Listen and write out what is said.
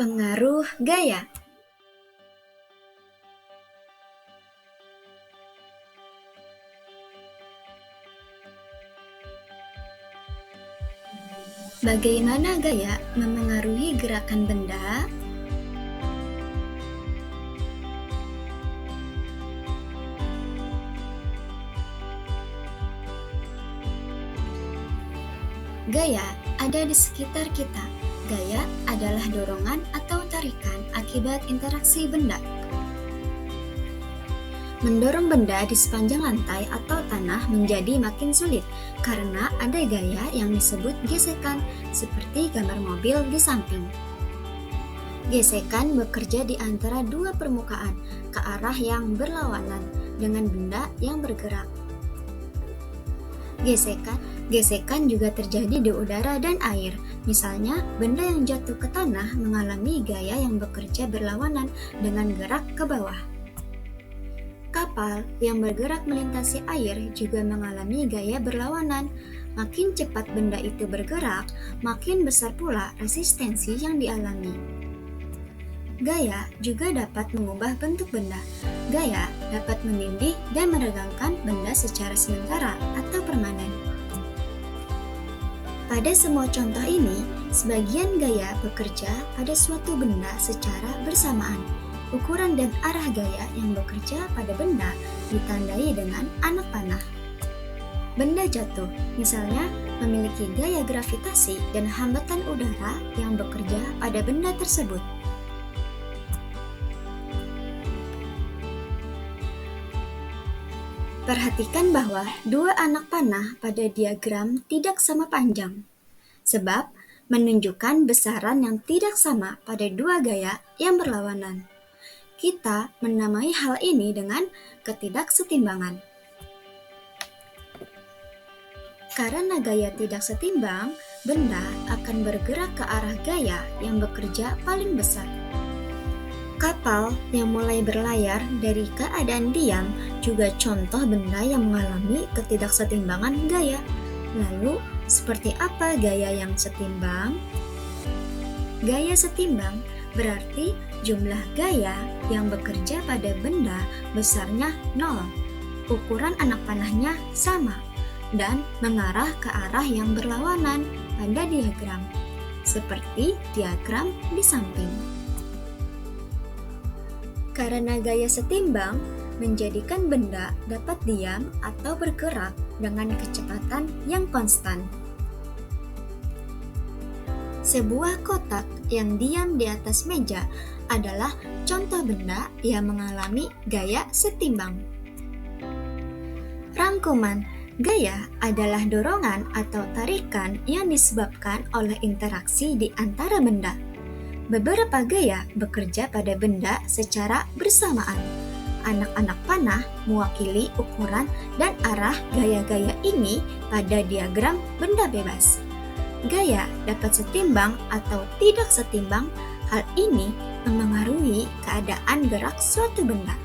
Pengaruh gaya. Bagaimana gaya memengaruhi gerakan benda? Gaya ada di sekitar kita. Gaya adalah dorongan atau tarikan akibat interaksi benda. Mendorong benda di sepanjang lantai atau tanah menjadi makin sulit karena ada gaya yang disebut gesekan, seperti gambar mobil di samping. Gesekan bekerja di antara dua permukaan ke arah yang berlawanan dengan benda yang bergerak. Gesekan juga terjadi di udara dan air. Misalnya, benda yang jatuh ke tanah mengalami gaya yang bekerja berlawanan dengan gerak ke bawah. Kapal yang bergerak melintasi air juga mengalami gaya berlawanan. Makin cepat benda itu bergerak, makin besar pula resistensi yang dialami. Gaya juga dapat mengubah bentuk benda. Gaya dapat menindih dan meregangkan benda secara sementara atau permanen. Pada semua contoh ini, sebagian gaya bekerja pada suatu benda secara bersamaan. Ukuran dan arah gaya yang bekerja pada benda ditandai dengan anak panah. Benda jatuh, misalnya, memiliki gaya gravitasi dan hambatan udara yang bekerja pada benda tersebut. Perhatikan bahwa dua anak panah pada diagram tidak sama panjang, sebab menunjukkan besaran yang tidak sama pada dua gaya yang berlawanan. Kita menamai hal ini dengan ketidaksetimbangan. Karena gaya tidak setimbang, benda akan bergerak ke arah gaya yang bekerja paling besar. Kapal yang mulai berlayar dari keadaan diam juga contoh benda yang mengalami ketidaksetimbangan gaya. Lalu, seperti apa gaya yang setimbang? Gaya setimbang berarti jumlah gaya yang bekerja pada benda besarnya 0, ukuran anak panahnya sama, dan mengarah ke arah yang berlawanan pada diagram, seperti diagram di samping. Karena gaya setimbang, menjadikan benda dapat diam atau bergerak dengan kecepatan yang konstan. Sebuah kotak yang diam di atas meja adalah contoh benda yang mengalami gaya setimbang. Rangkuman, gaya adalah dorongan atau tarikan yang disebabkan oleh interaksi di antara benda. Beberapa gaya bekerja pada benda secara bersamaan. Anak-anak panah mewakili ukuran dan arah gaya-gaya ini pada diagram benda bebas. Gaya dapat setimbang atau tidak setimbang. Hal ini memengaruhi keadaan gerak suatu benda.